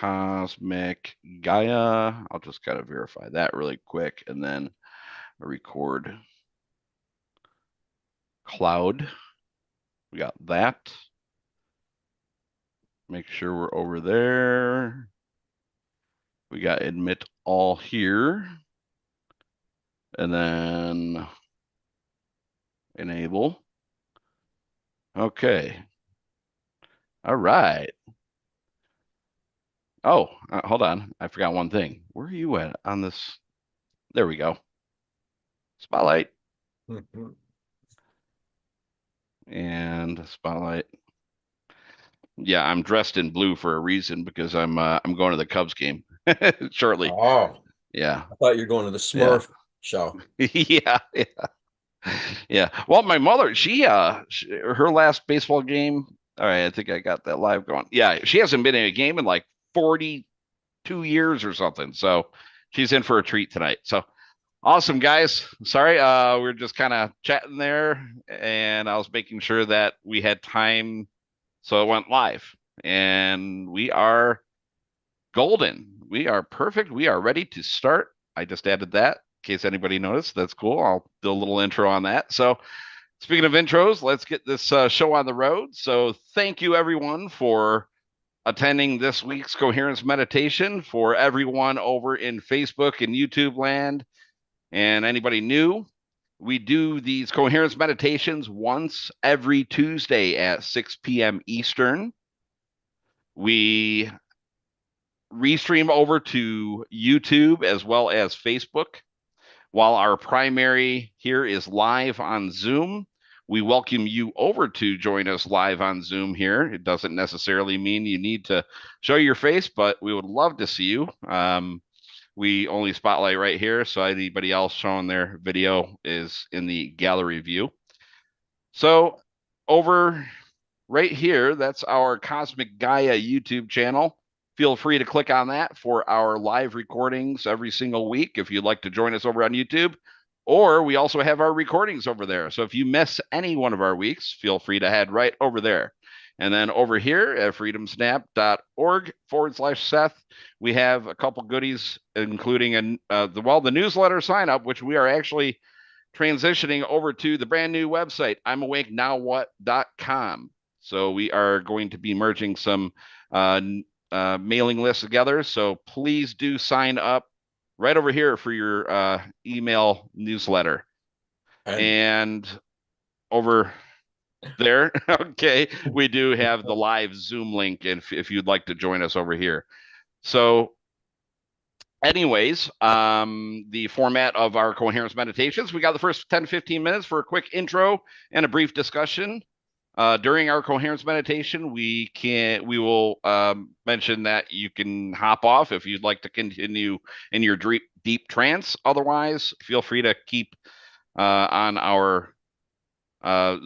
Cosmic Gaia. I'll just kind of verify that really quick and then record cloud. We got that. Make sure we're over there. We got admit all here. And then enable. Okay. All right. Oh, hold on. I forgot one thing. Where are you at on this? There we go. Spotlight. And spotlight. Yeah, I'm dressed in blue for a reason because I'm going to the Cubs game shortly. Oh, Yeah. I thought you were going to the Yeah. Smurf show. Yeah. Yeah. Yeah. Well, my mother, her last baseball game. All right, I think I got that live going. Yeah, she hasn't been in a game in like 42 years or something. So she's in for a treat tonight. So awesome, guys. Sorry, we're just kind of chatting there, and I was making sure that we had time, so it went live. And we are golden. We are perfect. We are ready to start. I just added that in case anybody noticed. That's cool. I'll do a little intro on that. So, speaking of intros, let's get this show on the road. So, thank you everyone for attending this week's Coherence Meditation. For everyone over in Facebook and YouTube land, and anybody new, we do these Coherence Meditations once every Tuesday at 6 p.m. Eastern. We restream over to YouTube as well as Facebook. While our primary here is live on Zoom, we welcome you over to join us live on Zoom here. It doesn't necessarily mean you need to show your face, but we would love to see you. We only spotlight right here, so anybody else showing their video is in the gallery view. So over right here, that's our Cosmic Gaia YouTube channel. Feel free to click on that for our live recordings every single week if you'd like to join us over on YouTube. Or we also have our recordings over there. So if you miss any one of our weeks, feel free to head right over there. And then over here at freedomsnap.org/Seth, we have a couple goodies, including the newsletter sign up, which we are actually transitioning over to the brand new website, I'mAwakeNowWhat.com. So we are going to be merging some mailing lists together. So please do sign up right over here for your email newsletter. And And over there, okay, we do have the live Zoom link if you'd like to join us over here. So anyways, the format of our Coherence Meditations, we got the first 10 15 minutes for a quick intro and a brief discussion. During our Coherence Meditation, we will mention that you can hop off if you'd like to continue in your deep trance. Otherwise, feel free to keep on our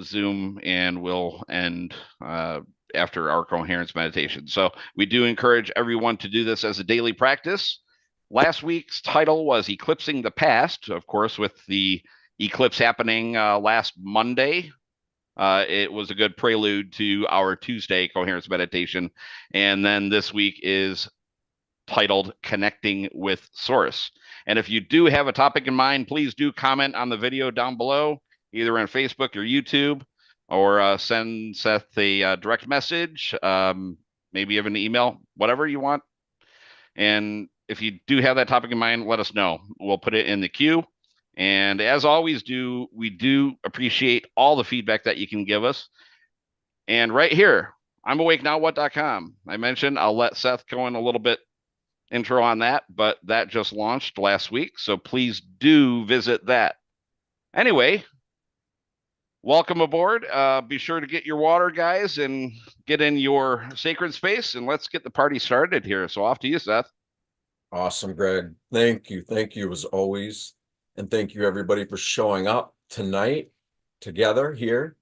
Zoom, and we'll end after our Coherence Meditation. So we do encourage everyone to do this as a daily practice. Last week's title was Eclipsing the Past, of course, with the eclipse happening last Monday. It was a good prelude to our Tuesday Coherence Meditation. And then this week is titled Connecting with Source. And if you do have a topic in mind, please do comment on the video down below, either on Facebook or YouTube, or send Seth a direct message, maybe even an email, whatever you want. And if you do have that topic in mind, let us know. We'll put it in the queue. And as always, we do appreciate all the feedback that you can give us. And right here, I'mAwakeNowWhat.com. I mentioned I'll let Seth go in a little bit intro on that, but that just launched last week. So please do visit that. Anyway, welcome aboard. Be sure to get your water, guys, and get in your sacred space, and let's get the party started here. So off to you, Seth. awesome, Greg. Thank you. Thank you as always. And thank you everybody for showing up tonight together here.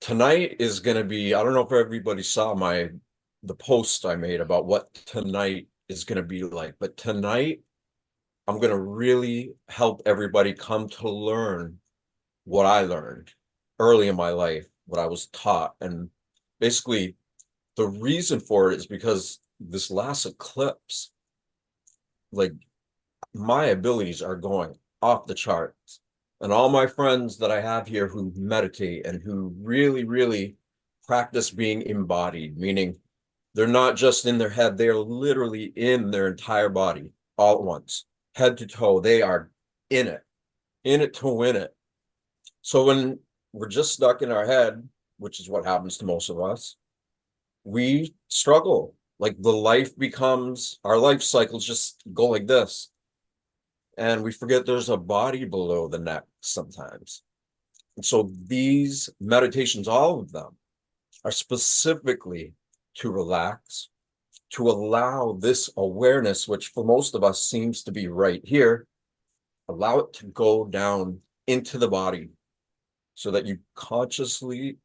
Tonight is going to be, I don't know if everybody saw the post I made about what tonight is going to be like, but tonight I'm going to really help everybody come to learn what I learned early in my life, what I was taught. And basically the reason for it is because this last eclipse, like my abilities are going off the charts. And all my friends that I have here who meditate and who really, really practice being embodied, meaning they're not just in their head, they're literally in their entire body all at once, head to toe. They are in it to win it. So when we're just stuck in our head, which is what happens to most of us, we struggle. Like the life becomes, our life cycles just go like this. And we forget there's a body below the neck sometimes. And so these meditations, all of them, are specifically to relax, to allow this awareness, which for most of us seems to be right here, allow it to go down into the body so that you consciously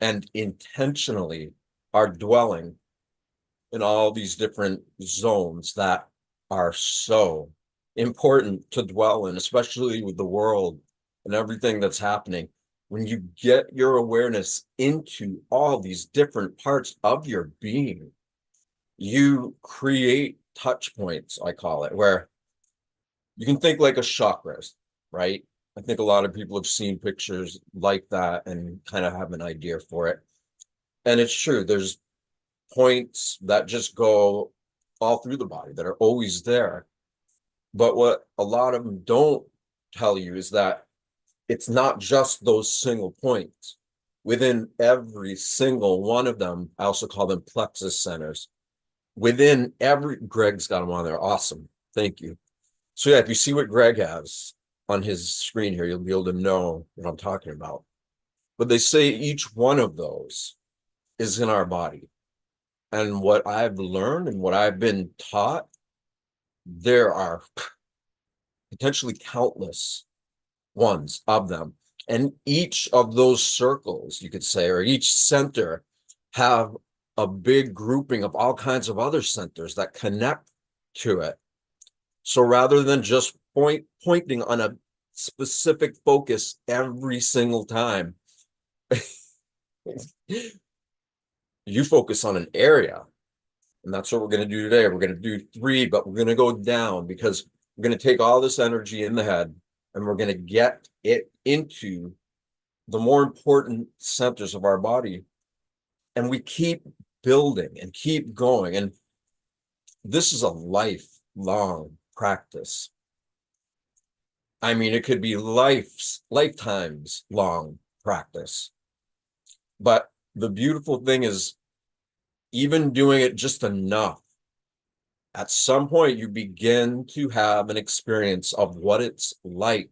and intentionally are dwelling in all these different zones that are so important to dwell in, especially with the world and everything that's happening. When you get your awareness into all these different parts of your being, you create touch points, I call it, where you can think like a chakras, right? I think a lot of people have seen pictures like that and kind of have an idea for it. And it's true, there's points that just go all through the body that are always there. But what a lot of them don't tell you is that it's not just those single points. Within every single one of them, I also call them plexus centers. Within every, Greg's got them on there. Awesome. Thank you. So yeah, if you see what Greg has on his screen here, you'll be able to know what I'm talking about. But they say each one of those is in our body. And what I've learned and what I've been taught, there are potentially countless ones of them. And each of those circles, you could say, or each center have a big grouping of all kinds of other centers that connect to it. So rather than just pointing on a specific focus every single time, you focus on an area. And that's what we're going to do today. We're going to do 3, but we're going to go down because we're going to take all this energy in the head and we're going to get it into the more important centers of our body. And we keep building and keep going. And this is a lifelong practice. I mean, it could be lifetimes long practice. But the beautiful thing is, even doing it just enough, at some point you begin to have an experience of what it's like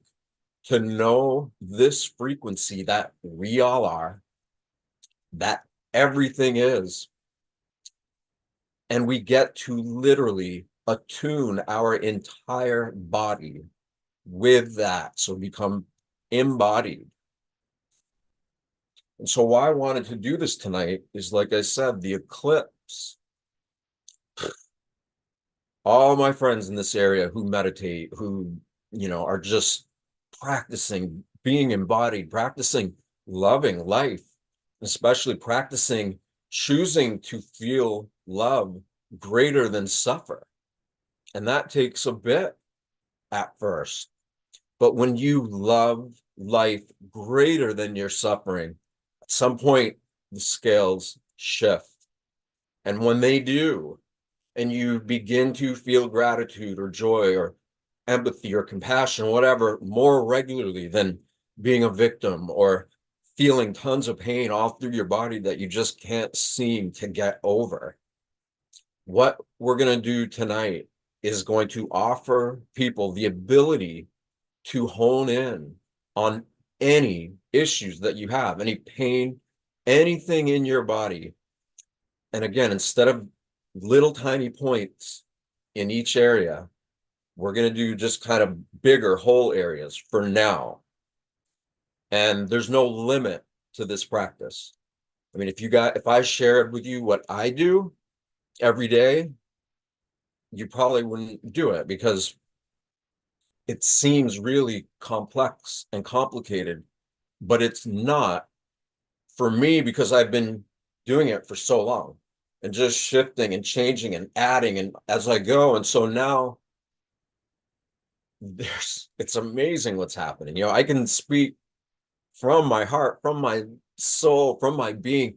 to know this frequency that we all are, that everything is. And we get to literally attune our entire body with that. So become embodied. And so why I wanted to do this tonight is, like I said, the eclipse. All my friends in this area who meditate, who, are just practicing being embodied, practicing loving life, especially practicing choosing to feel love greater than suffer. And that takes a bit at first. But when you love life greater than your suffering, at some point the scales shift. And when they do, and you begin to feel gratitude or joy or empathy or compassion, whatever, more regularly than being a victim or feeling tons of pain all through your body that you just can't seem to get over. What we're going to do tonight is going to offer people the ability to hone in on any issues that you have, any pain, anything in your body. And again, instead of little tiny points in each area, we're going to do just kind of bigger whole areas for now. And there's no limit to this practice. I mean, if I shared with you what I do every day, you probably wouldn't do it because it seems really complex and complicated, but it's not for me because I've been doing it for so long. and just shifting and changing and adding and as I go. And so now it's amazing what's happening. I can speak from my heart, from my soul, from my being.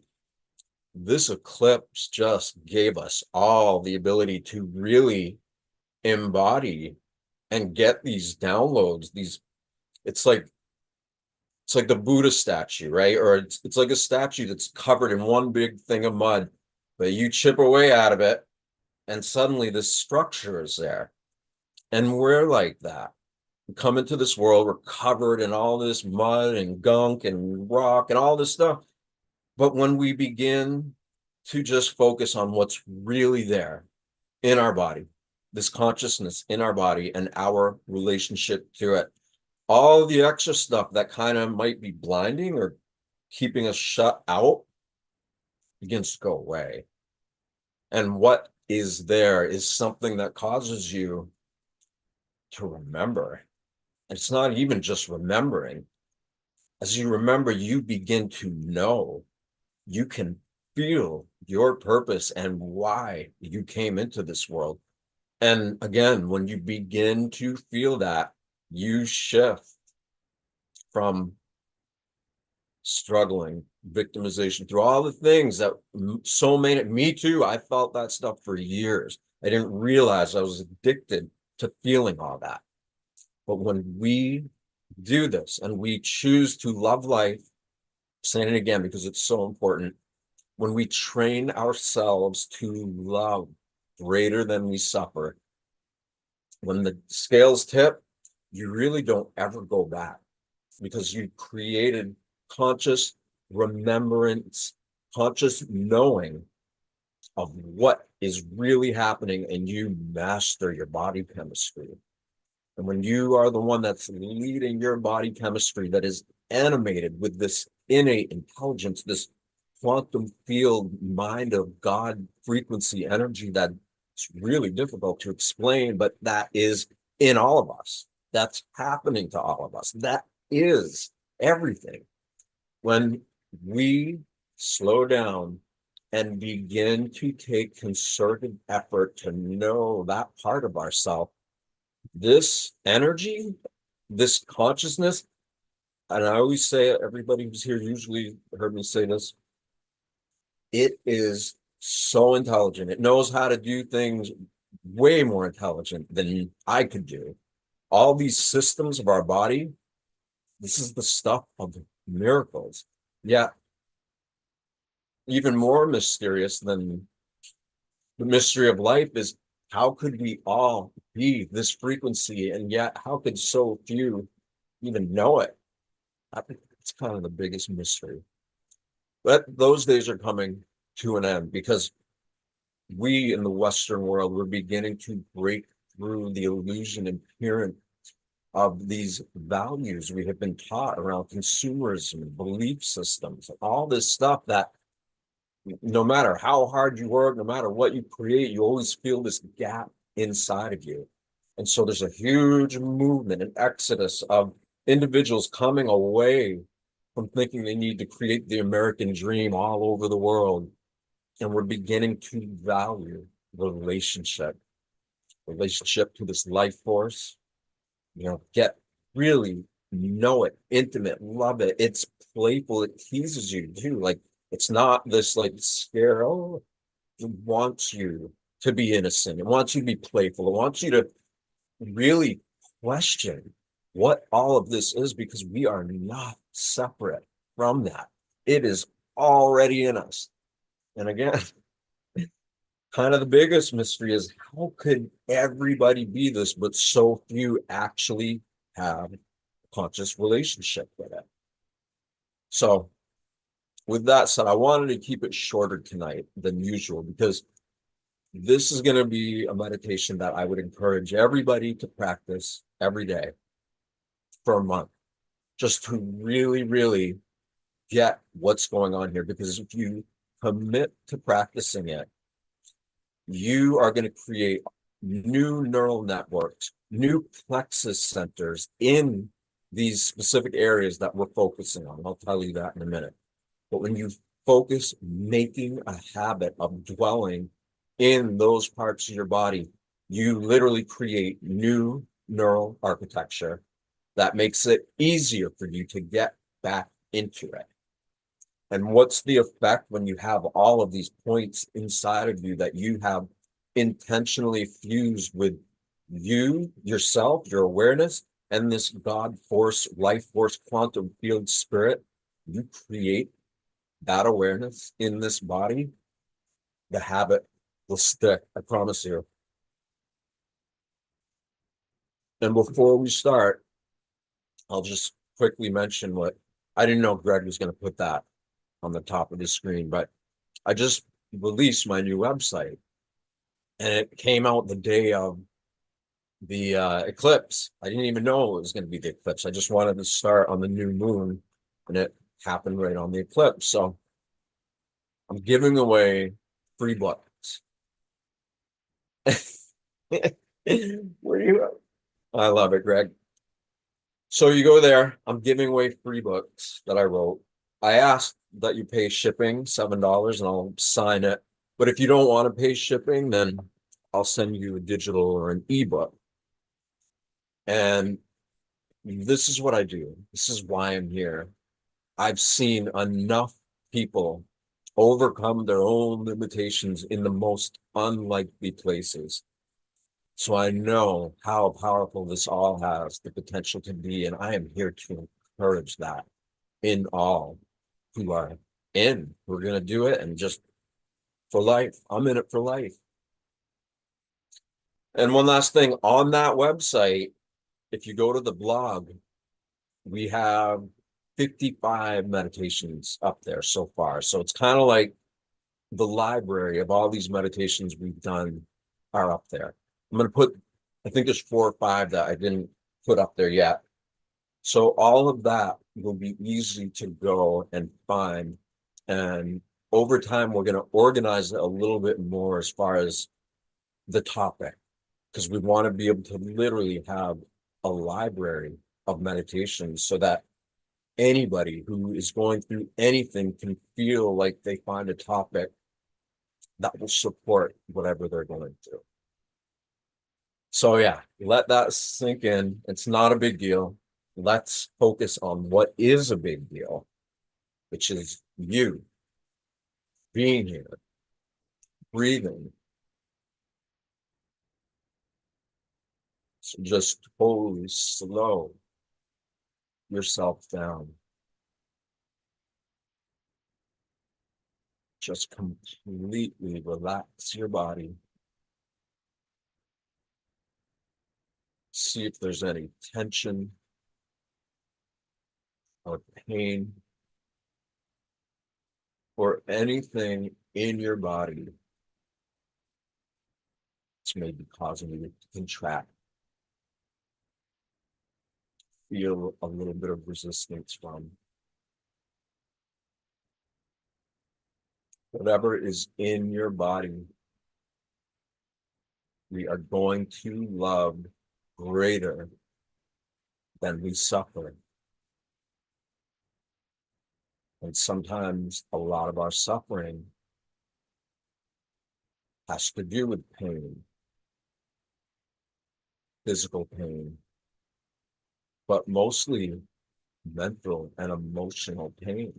This eclipse just gave us all the ability to really embody and get these downloads. It's like the Buddha statue, right? Or it's like a statue that's covered in one big thing of mud, but you chip away out of it, and suddenly this structure is there. And we're like that. We come into this world, we're covered in all this mud and gunk and rock and all this stuff. But when we begin to just focus on what's really there in our body, this consciousness in our body and our relationship to it, all the extra stuff that kind of might be blinding or keeping us shut out begins to go away. And what is there is something that causes you to remember. It's not even just remembering. As you remember, you begin to know. You can feel your purpose and why you came into this world. And again, when you begin to feel that, you shift from struggling, victimization, through all the things that so many, me too, I felt that stuff for years. I didn't realize I was addicted to feeling all that. But when we do this and we choose to love life, saying it again because it's so important, when we train ourselves to love greater than we suffer, when the scales tip, you really don't ever go back because you created conscious remembrance, conscious knowing of what is really happening, and you master your body chemistry. And when you are the one that's leading your body chemistry that is animated with this innate intelligence, this quantum field mind of God frequency energy that's really difficult to explain, but that is in all of us. That's happening to all of us. That is everything. When we slow down and begin to take concerted effort to know that part of ourselves, this energy, this consciousness, and I always say it, everybody who's here usually heard me say this, it is so intelligent. It knows how to do things way more intelligent than I could do. All these systems of our body, this is the stuff of miracles. Yeah, even more mysterious than the mystery of life is how could we all be this frequency, and yet how could so few even know it? I think it's kind of the biggest mystery. But those days are coming to an end because we in the Western world, we're beginning to break through the illusion and appearance of these values we have been taught around consumerism, belief systems, all this stuff that no matter how hard you work, no matter what you create, you always feel this gap inside of you. And so there's a huge movement, an exodus of individuals coming away from thinking they need to create the American dream all over the world. And we're beginning to value relationship to this life force, get really know it, intimate, love it. It's playful, it teases you too. Like it's not this like scare, oh, it wants you to be innocent, it wants you to be playful, it wants you to really question what all of this is, because we are not separate from that. It is already in us. And again, kind of the biggest mystery is how could everybody be this, but so few actually have a conscious relationship with it? So with that said, I wanted to keep it shorter tonight than usual because this is going to be a meditation that I would encourage everybody to practice every day for a month, just to really, really get what's going on here. Because if you commit to practicing it, you are going to create new neural networks, new plexus centers in these specific areas that we're focusing on. I'll tell you that in a minute. But when you focus making a habit of dwelling in those parts of your body, you literally create new neural architecture that makes it easier for you to get back into it. And what's the effect when you have all of these points inside of you that you have intentionally fused with you, yourself, your awareness, and this God force, life force, quantum field spirit? You create that awareness in this body, the habit will stick, I promise you. And before we start, I'll just quickly mention what I didn't know Greg was going to put that on the top of the screen, but I just released my new website and it came out the day of the eclipse. I didn't even know it was going to be the eclipse. I just wanted to start on the new moon and it happened right on the eclipse. So I'm giving away free books. Where you? I love it, Greg. So you go there. I'm giving away free books that I wrote. I asked that you pay shipping, $7, and I'll sign it. But if you don't want to pay shipping, then I'll send you a digital or an ebook. And this is what I do. This is why I'm here. I've seen enough people overcome their own limitations in the most unlikely places. So I know how powerful this all has the potential to be, and I am here to encourage that in all who are in. We're going to do it, and just for life. I'm in it for life. And one last thing, on that website, if you go to the blog, we have 55 meditations up there so far. So it's kind of like the library of all these meditations we've done are up there. I'm going to put, I think there's 4 or 5 that I didn't put up there yet. So all of that will be easy to go and find. And over time, we're going to organize it a little bit more as far as the topic, because we want to be able to literally have a library of meditations so that anybody who is going through anything can feel like they find a topic that will support whatever they're going through. So yeah, let that sink in. It's not a big deal. Let's focus on what is a big deal, which is you being here, breathing. So just totally slow yourself down. Just completely relax your body. See if there's any tension or pain or anything in your body that's maybe causing you to contract. Feel a little bit of resistance from. Whatever is in your body, we are going to love greater than we suffer. And sometimes a lot of our suffering has to do with pain, physical pain, but mostly mental and emotional pain.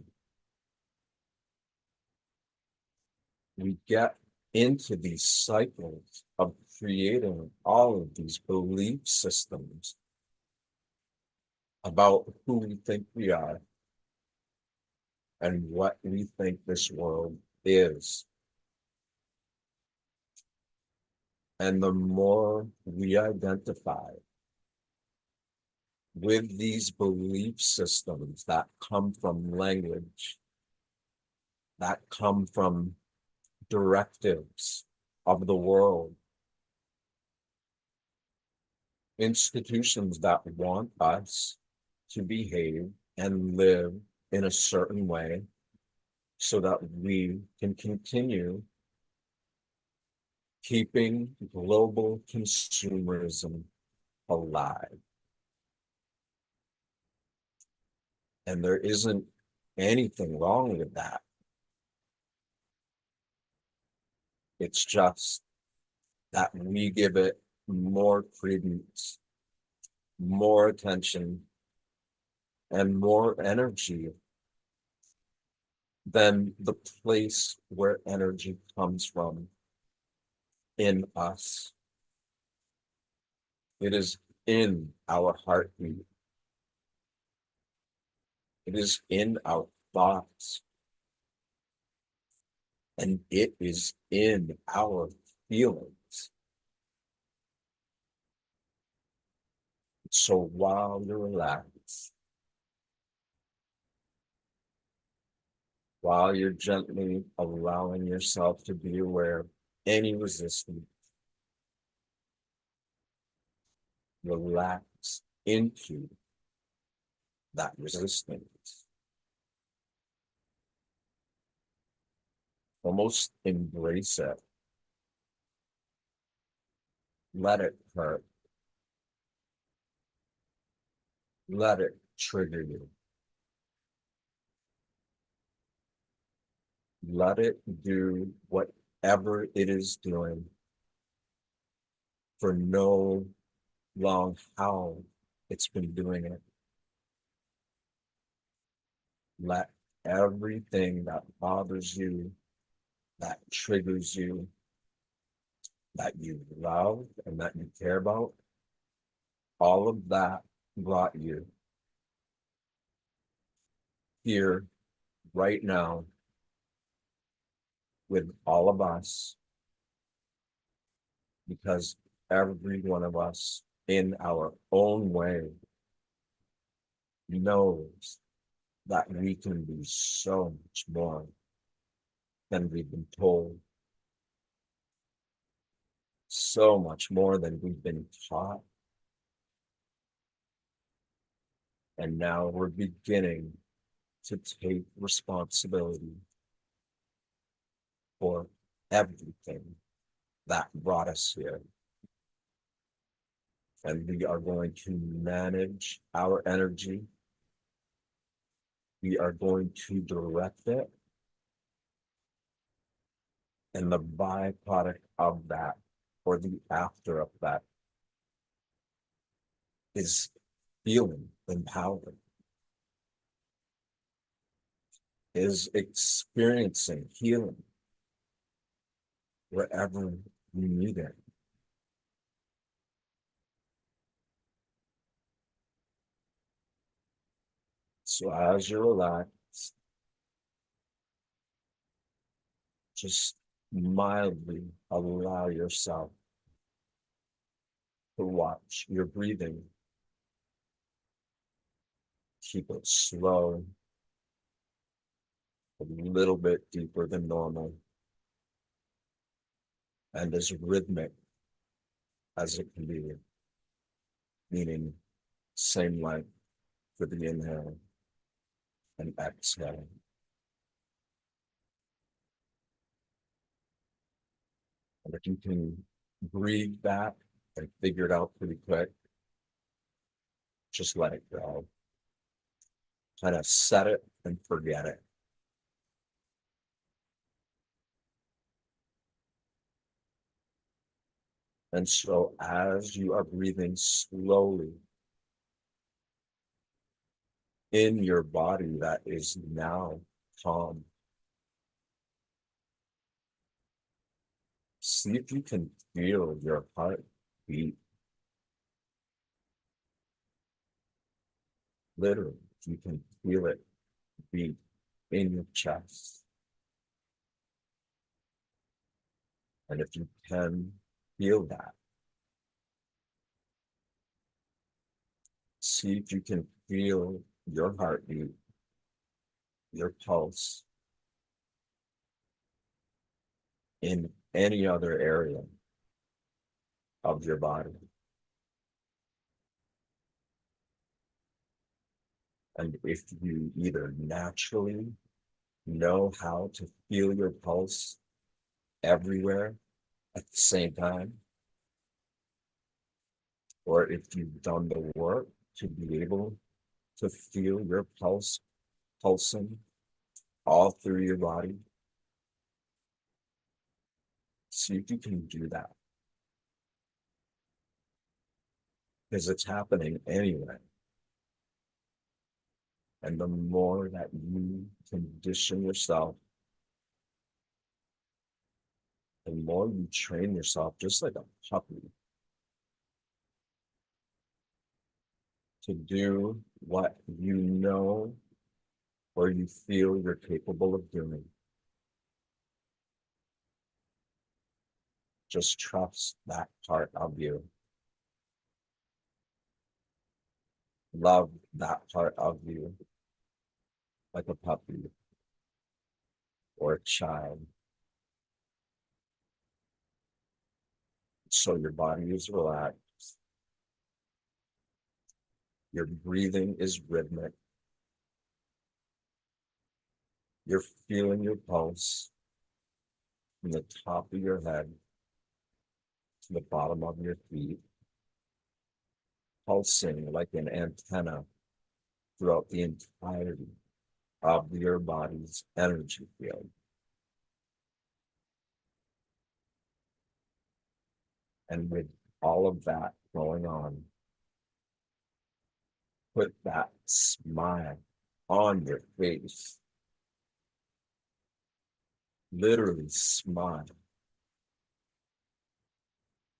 We get into these cycles of creating all of these belief systems about who we think we are and what we think this world is. And the more we identify with these belief systems that come from language, that come from directives of the world, institutions that want us to behave and live in a certain way so that we can continue keeping global consumerism alive. And there isn't anything wrong with that. It's just that we give it more credence, more attention, and more energy than the place where energy comes from in us. It is in our heartbeat. It is in our thoughts. And it is in our feelings. So while you're relaxed, while you're gently allowing yourself to be aware of any resistance, relax into that resistance. Almost embrace it. Let it hurt. Let it trigger you. Let it do whatever it is doing for no long how it's been doing it. Let everything that bothers you, that triggers you, that you love and that you care about, all of that brought you here right now with all of us, because every one of us in our own way knows that we can do so much more than we've been told, so much more than we've been taught. And now we're beginning to take responsibility for everything that brought us here. And we are going to manage our energy. We are going to direct it. And the byproduct of that, or the after of that, is feeling empowered, is experiencing healing wherever we need it. So as you're relaxed, just mildly allow yourself to watch your breathing. Keep it slow, a little bit deeper than normal, and as rhythmic as it can be, meaning same length for the inhale and exhale. And if you can breathe that and figure it out pretty quick, just let it go. Kind of set it and forget it. And so as you are breathing slowly in your body that is now calm, see if you can feel your heart beat. Literally, you can feel it beat in your chest. And if you can feel that, see if you can feel your heartbeat, your pulse in any other area of your body. And if you either naturally know how to feel your pulse everywhere at the same time, or if you've done the work to be able to feel your pulse pulsing all through your body, See if you can do that, because it's happening anyway. And the more that you condition yourself, the more you train yourself, just like a puppy, to do what you know or you feel you're capable of doing. Just trust that part of you. Love that part of you, like a puppy or a child. So your body is relaxed. Your breathing is rhythmic. You're feeling your pulse from the top of your head to the bottom of your feet, pulsing like an antenna throughout the entirety of your body's energy field. And with all of that going on, put that smile on your face. Literally smile,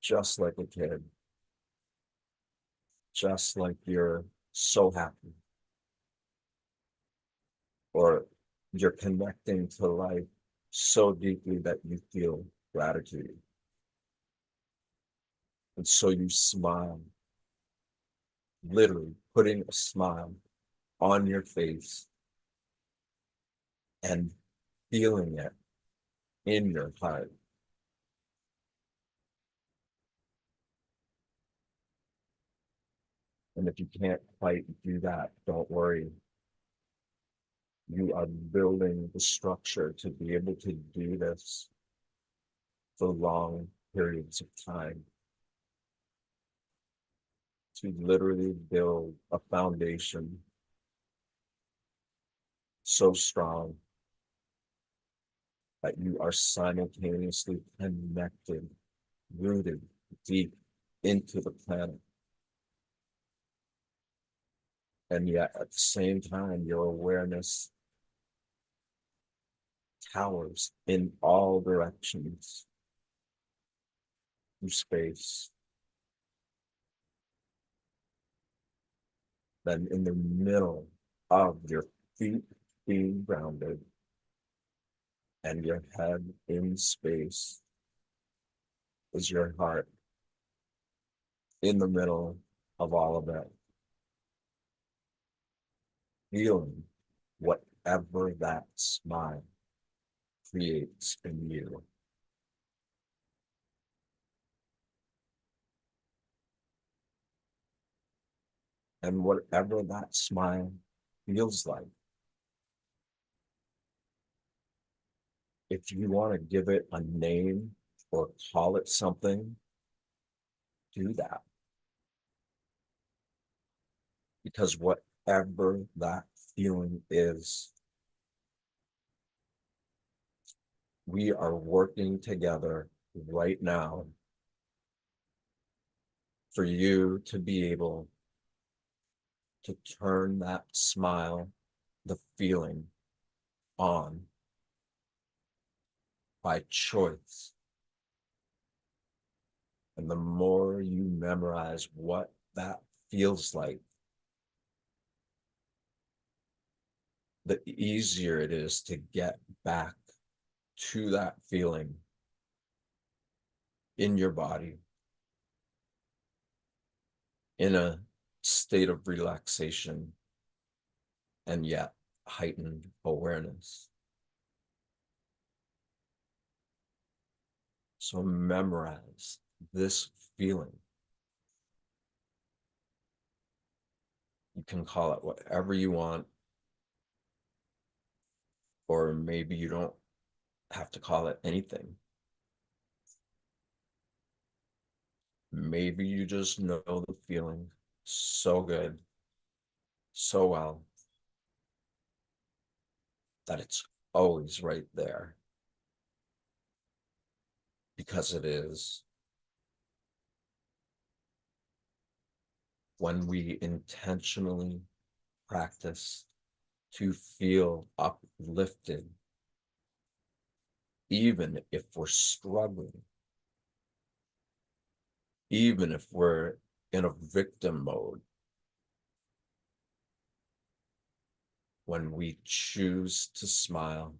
just like a kid, just like you're so happy, or you're connecting to life so deeply that you feel gratitude. And so you smile, literally putting a smile on your face and feeling it in your heart. And if you can't quite do that, don't worry. You are building the structure to be able to do this for long periods of time, to literally build a foundation so strong that you are simultaneously connected, rooted deep into the planet. And yet at the same time, your awareness towers in all directions through space. Then in the middle of your feet being grounded and your head in space is your heart in the middle of all of that, feeling whatever that smile creates in you. And whatever that smile feels like, if you want to give it a name or call it something, do that. Because whatever that feeling is, we are working together right now for you to be able to turn that smile, the feeling, on by choice. And the more you memorize what that feels like, the easier it is to get back to that feeling in your body in a state of relaxation and yet heightened awareness. So memorize this feeling. You can call it whatever you want, or maybe you don't have to call it anything. Maybe you just know the feeling so good, so well, that it's always right there because it is. When we intentionally practice to feel uplifted, even if we're struggling, even if we're in a victim mode, when we choose to smile,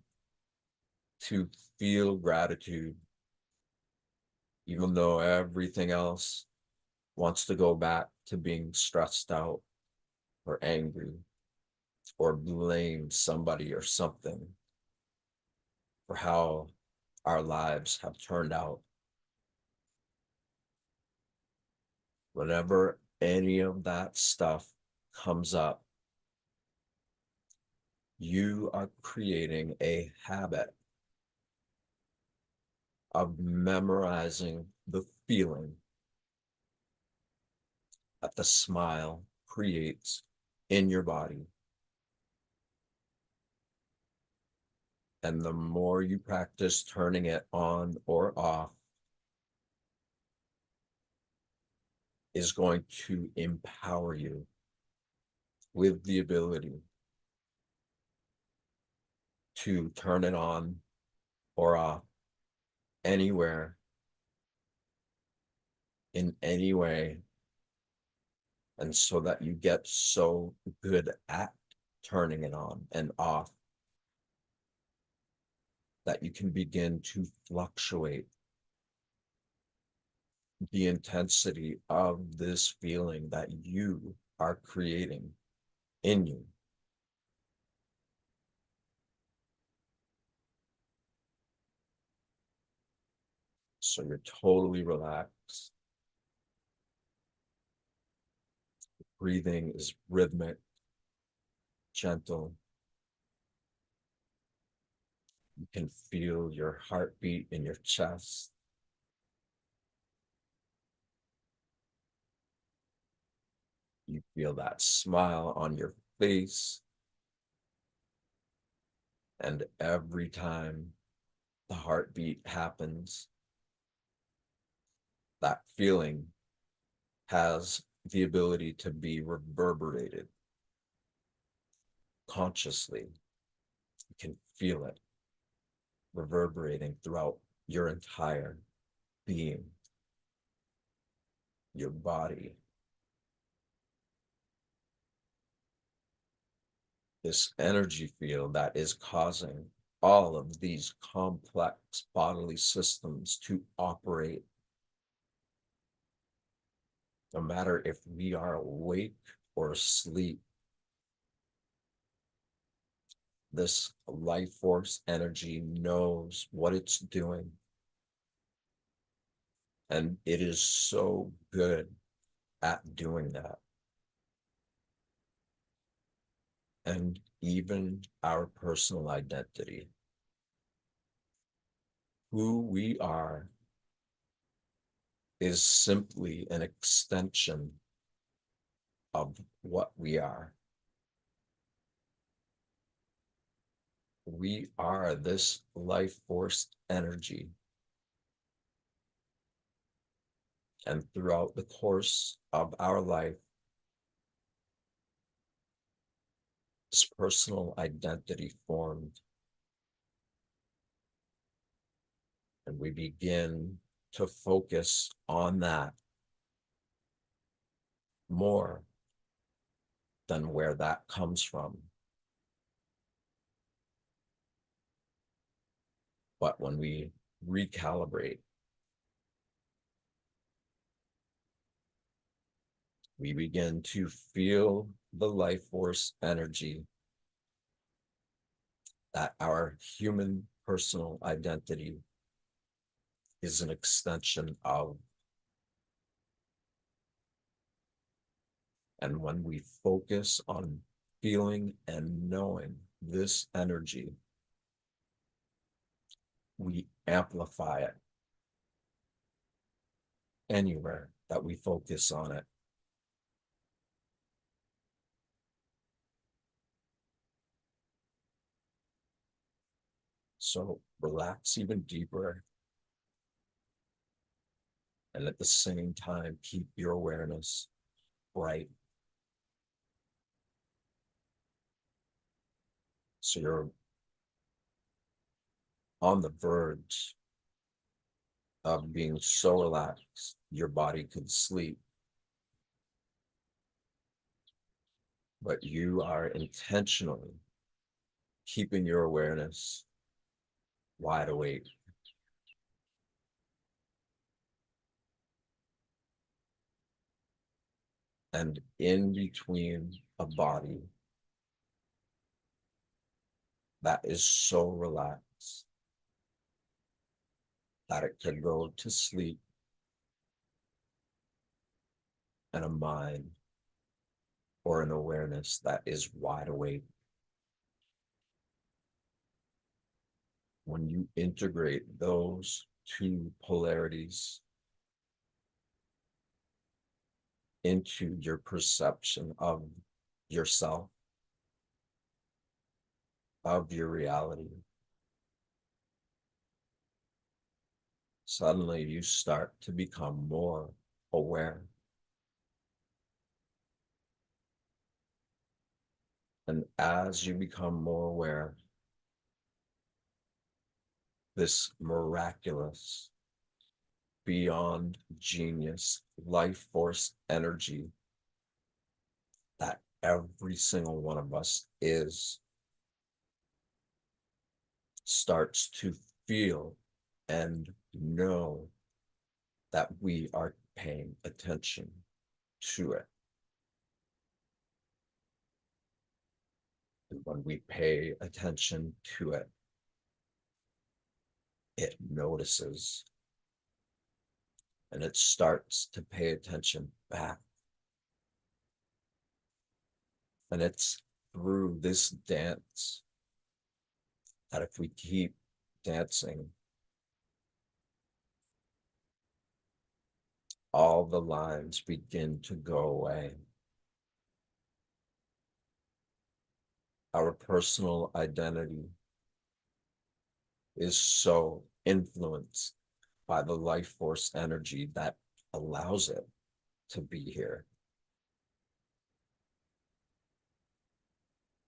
to feel gratitude, even though everything else wants to go back to being stressed out or angry or blame somebody or something for how our lives have turned out. Whenever any of that stuff comes up, you are creating a habit of memorizing the feeling that the smile creates in your body. And the more you practice turning it on or off, is going to empower you with the ability to turn it on or off anywhere, in any way. And so that you get so good at turning it on and off that you can begin to fluctuate the intensity of this feeling that you are creating in you. So you're totally relaxed. Breathing is rhythmic, gentle. You can feel your heartbeat in your chest. You feel that smile on your face. And every time the heartbeat happens, that feeling has the ability to be reverberated consciously. You can feel it reverberating throughout your entire being, your body. This energy field that is causing all of these complex bodily systems to operate, no matter if we are awake or asleep. This life force energy knows what it's doing. And it is so good at doing that. And even our personal identity, who we are, is simply an extension of what we are. We are this life force energy. And throughout the course of our life, this personal identity formed. And we begin to focus on that more than where that comes from. But when we recalibrate, we begin to feel the life force energy that our human personal identity is an extension of. And when we focus on feeling and knowing this energy, we amplify it anywhere that we focus on it. So relax even deeper. And at the same time, keep your awareness bright. So you're on the verge of being so relaxed, your body could sleep, but you are intentionally keeping your awareness wide awake. And in between a body that is so relaxed that it could go to sleep, and a mind or an awareness that is wide awake. When you integrate those two polarities into your perception of yourself, of your reality, suddenly you start to become more aware. And as you become more aware, this miraculous, beyond genius, life force energy that every single one of us is, starts to feel and know that we are paying attention to it. And when we pay attention to it, it notices and it starts to pay attention back. And it's through this dance that if we keep dancing, all the lines begin to go away. Our personal identity is so influenced by the life force energy that allows it to be here.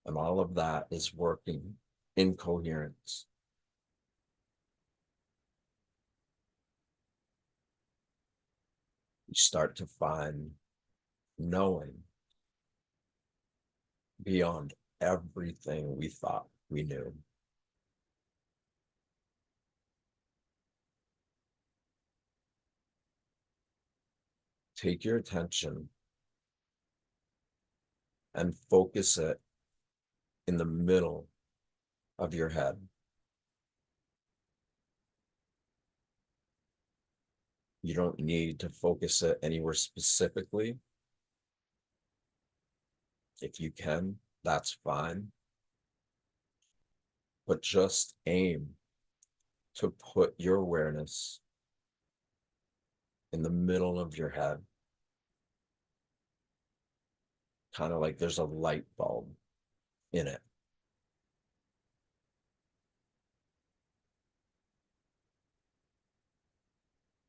And all of that is working in coherence. You start to find knowing beyond everything we thought we knew. Take your attention and focus it in the middle of your head. You don't need to focus it anywhere specifically. If you can, that's fine. But just aim to put your awareness in the middle of your head, kind of like there's a light bulb in it.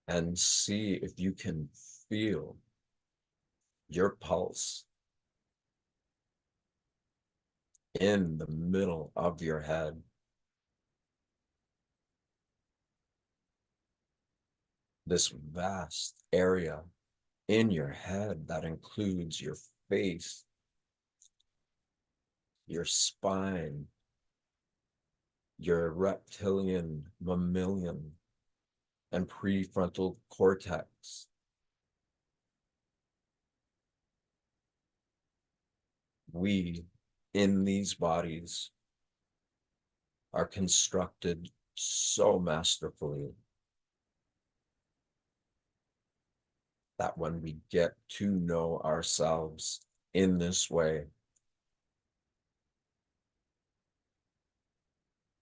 And see if you can feel your pulse in the middle of your head. This vast area in your head that includes your face, your spine, your reptilian, mammalian, and prefrontal cortex. We, in these bodies, are constructed so masterfully that when we get to know ourselves in this way,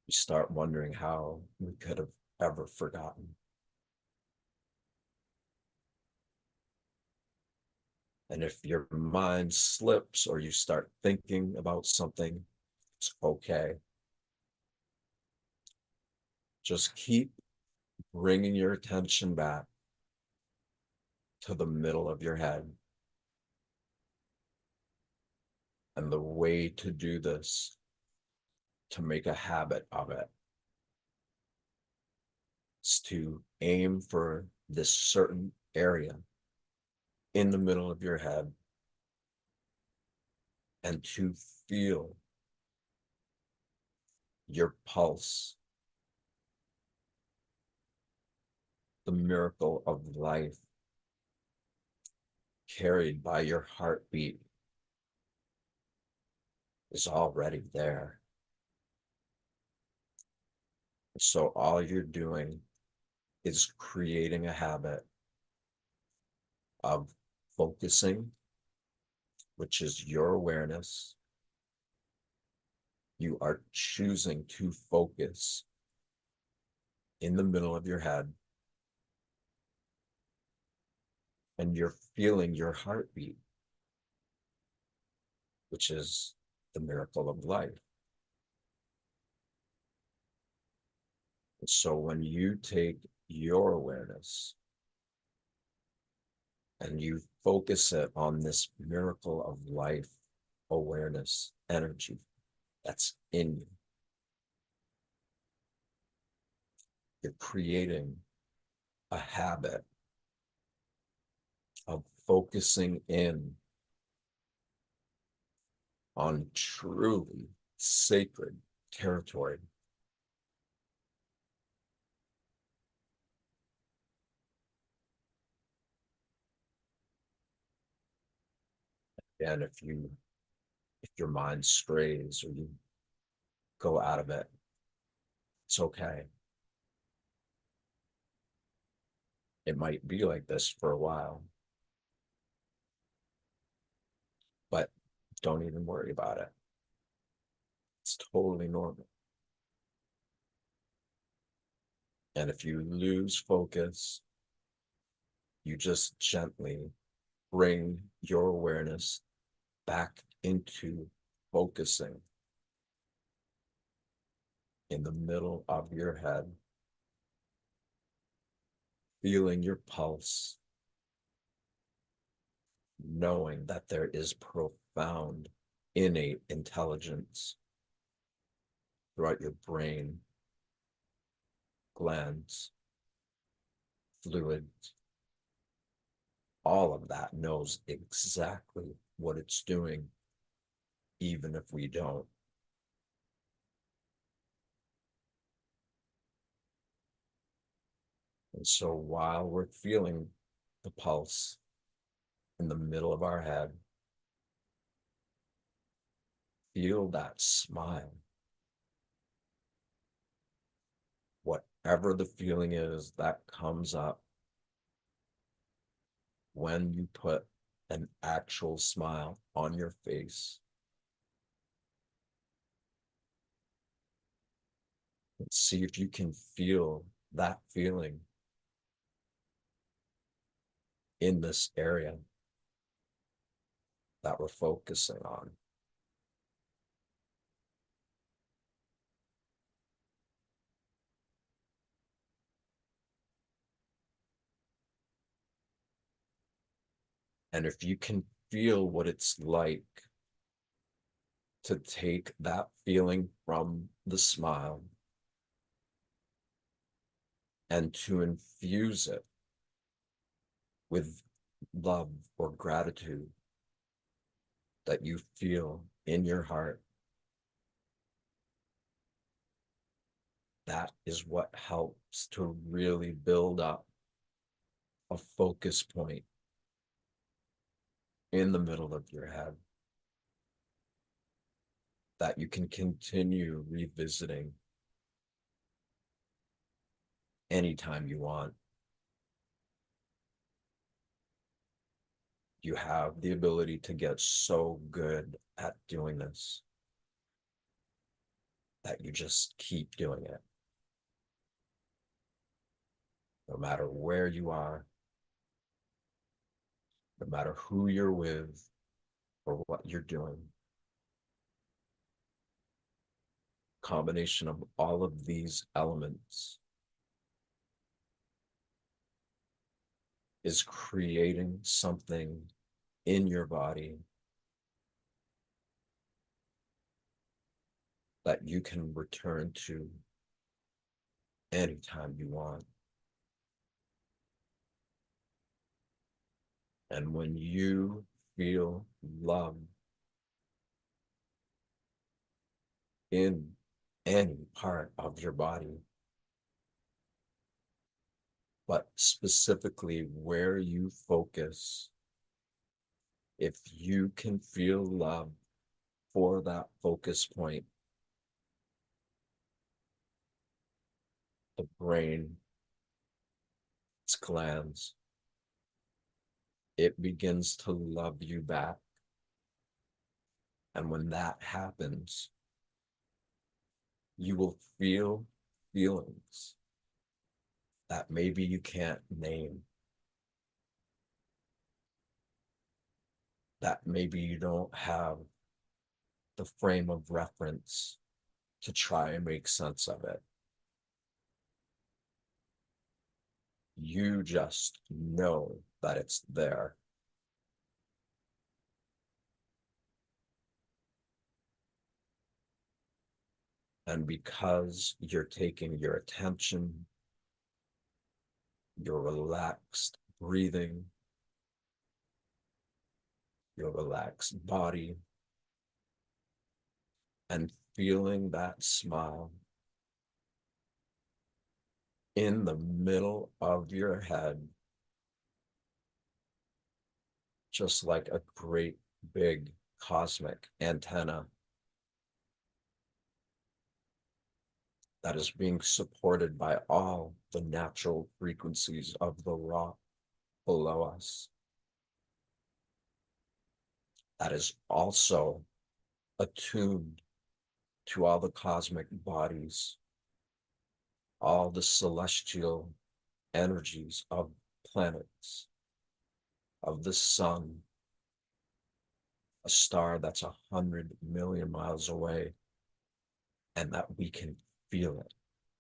we start wondering how we could have ever forgotten. And if your mind slips or you start thinking about something, it's okay. Just keep bringing your attention back to the middle of your head. And the way to do this, to make a habit of it, is to aim for this certain area in the middle of your head and to feel your pulse, the miracle of life carried by your heartbeat is already there. So all you're doing is creating a habit of focusing, which is your awareness. You are choosing to focus in the middle of your head, and you're feeling your heartbeat, which is the miracle of life. And so when you take your awareness and you focus it on this miracle of life, awareness, energy that's in you, you're creating a habit of focusing in on truly sacred territory. And if your mind strays or you go out of it, it's okay. It might be like this for a while, but don't even worry about it. It's totally normal. And if you lose focus, you just gently bring your awareness back into focusing in the middle of your head, feeling your pulse, knowing that there is profound innate intelligence throughout your brain, glands, fluids, all of that knows exactly what it's doing, even if we don't. And so while we're feeling the pulse in the middle of our head, feel that smile. Whatever the feeling is that comes up when you put an actual smile on your face, and see if you can feel that feeling in this area that we're focusing on. And if you can feel what it's like to take that feeling from the smile and to infuse it with love or gratitude that you feel in your heart, that is what helps to really build up a focus point in the middle of your head that you can continue revisiting anytime you want. You have the ability to get so good at doing this that you just keep doing it. No matter where you are, no matter who you're with or what you're doing. Combination of all of these elements is creating something in your body that you can return to anytime you want. And when you feel love in any part of your body, but specifically where you focus, if you can feel love for that focus point, the brain, its glands, it begins to love you back. And when that happens, you will feel feelings that maybe you can't name, that maybe you don't have the frame of reference to try and make sense of it. You just know that it's there. And because you're taking your attention, your relaxed breathing, your relaxed body, and feeling that smile in the middle of your head, just like a great big cosmic antenna that is being supported by all the natural frequencies of the rock below us. That is also attuned to all the cosmic bodies, all the celestial energies of planets, of the sun, a star that's 100 million miles away, and that we can feel it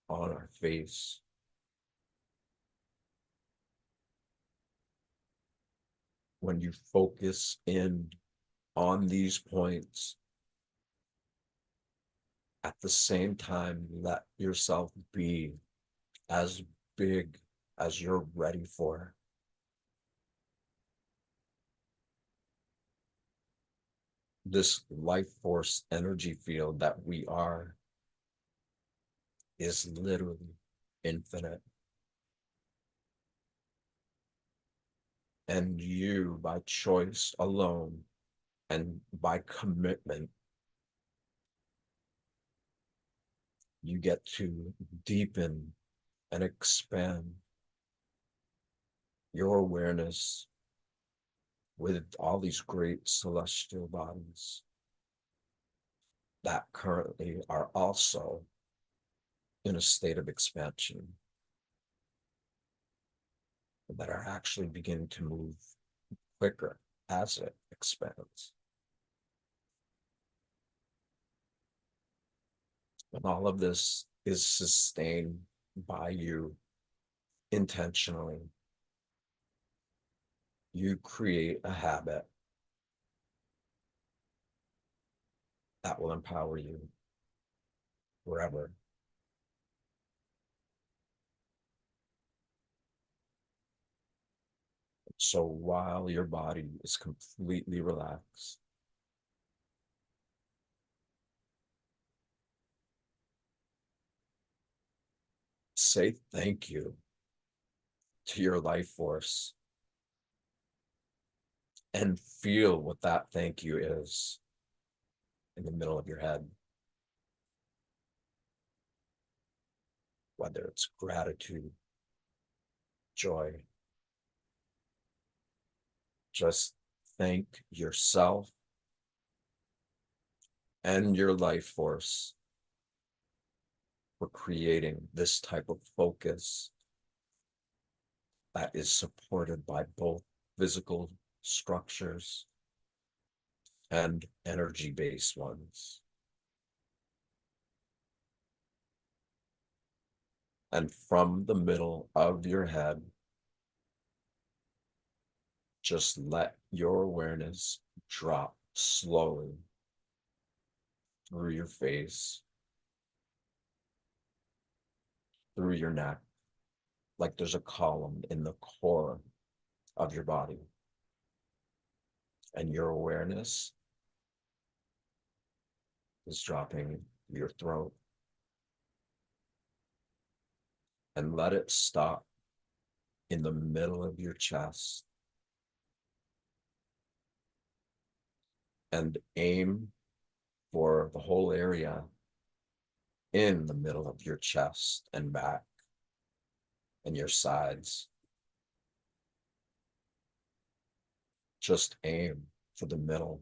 on our face. When you focus in on these points, at the same time, let yourself be as big as you're ready for. This life force energy field that we are is literally infinite. And you, by choice alone and by commitment, you get to deepen and expand your awareness with all these great celestial bodies that currently are also in a state of expansion, that are actually beginning to move quicker as it expands. And all of this is sustained by you intentionally. You create a habit that will empower you forever. So while your body is completely relaxed, say thank you to your life force and feel what that thank you is in the middle of your head. Whether it's gratitude, joy, just thank yourself and your life force for creating this type of focus that is supported by both physical structures and energy-based ones. And from the middle of your head, just let your awareness drop slowly through your face, through your neck, like there's a column in the core of your body. And your awareness is dropping your throat, and let it stop in the middle of your chest and aim for the whole area in the middle of your chest and back and your sides. Just aim for the middle.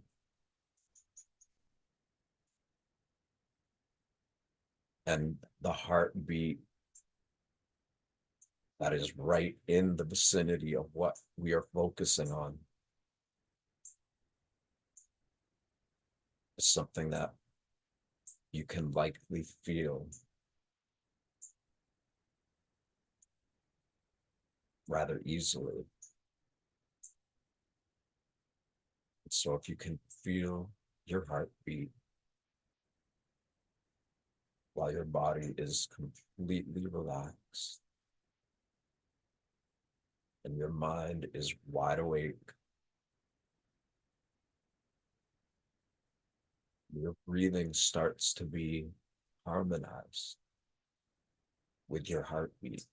And the heartbeat that is right in the vicinity of what we are focusing on is something that you can likely feel rather easily. So if you can feel your heartbeat while your body is completely relaxed and your mind is wide awake, your breathing starts to be harmonized with your heartbeat.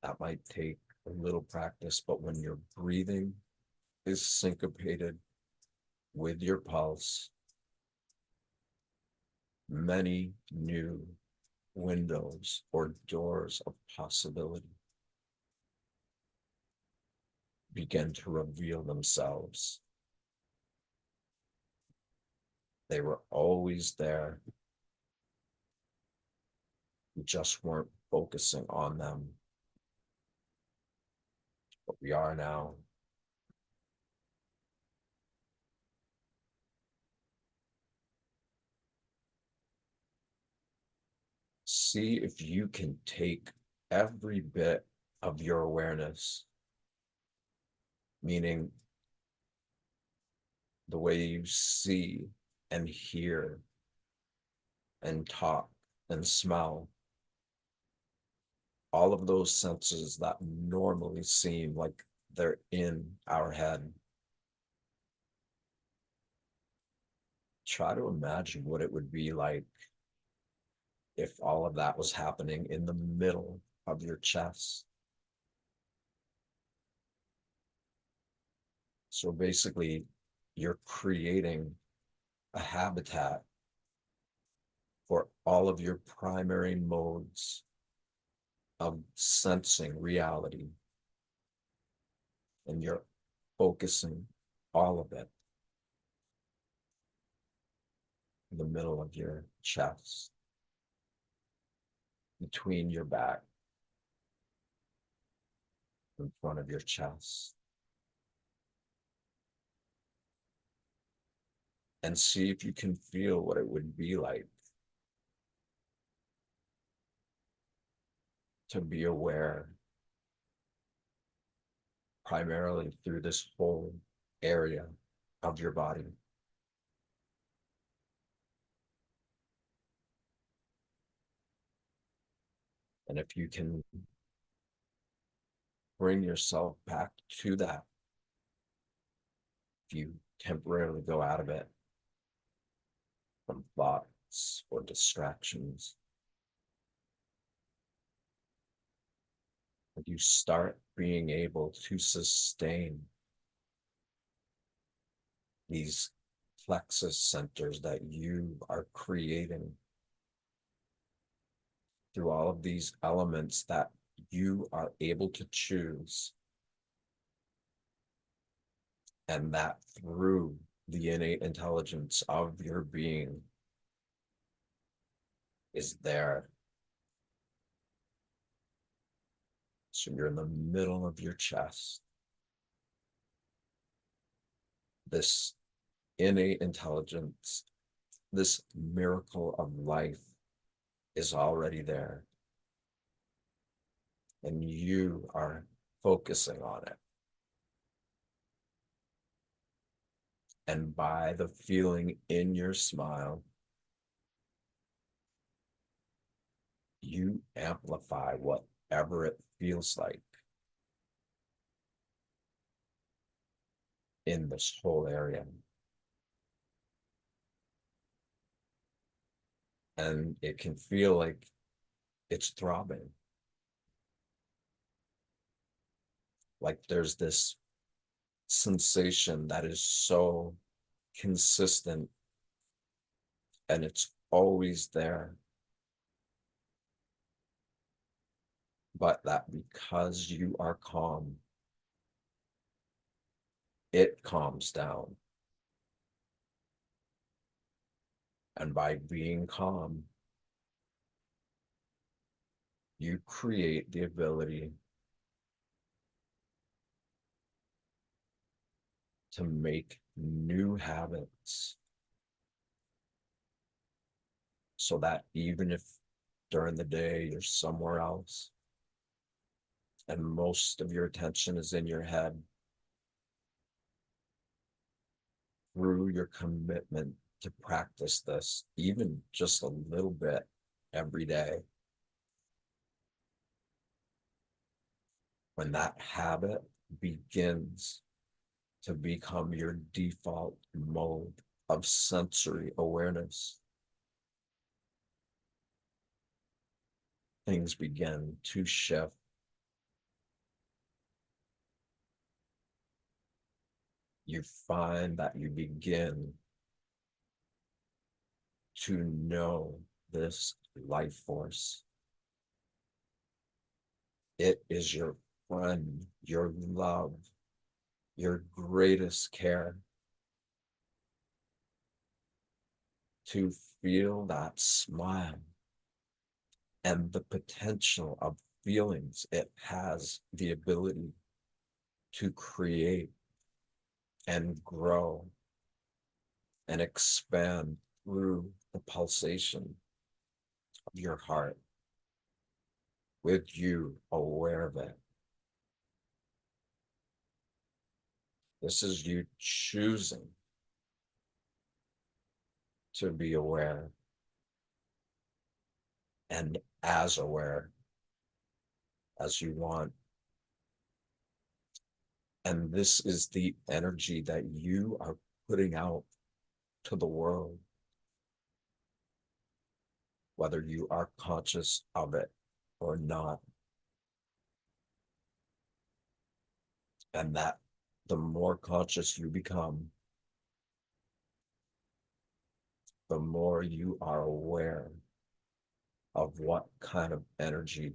That might take a little practice, but when your breathing is syncopated with your pulse, many new windows or doors of possibility begin to reveal themselves. They were always there. We just weren't focusing on them, but we are now. See if you can take every bit of your awareness, meaning the way you see and hear and talk and smell, all of those senses that normally seem like they're in our head. Try to imagine what it would be like if all of that was happening in the middle of your chest. So basically, you're creating a habitat for all of your primary modes of sensing reality, and you're focusing all of it in the middle of your chest, between your back, in front of your chest. And see if you can feel what it would be like to be aware primarily through this whole area of your body. And if you can bring yourself back to that, if you temporarily go out of it from thoughts or distractions, and you start being able to sustain these plexus centers that you are creating through all of these elements that you are able to choose, and that through the innate intelligence of your being is there. So you're in the middle of your chest. This innate intelligence, this miracle of life is already there. and you are focusing on it. And by the feeling in your smile, you amplify whatever it feels like in this whole area. And it can feel like it's throbbing. Like there's this sensation that is so consistent and it's always there. But that because you are calm, it calms down. And by being calm, you create the ability to make new habits so that even if during the day you're somewhere else and most of your attention is in your head, through your commitment to practice this, even just a little bit every day, when that habit begins to become your default mode of sensory awareness, things begin to shift. You find that you begin to know this life force. It is your friend, your love, your greatest care. To feel that smile and the potential of feelings it has the ability to create and grow and expand through the pulsation of your heart with you aware of it. This is you choosing to be aware and as aware as you want. And this is the energy that you are putting out to the world, whether you are conscious of it or not. And that the more conscious you become, the more you are aware of what kind of energy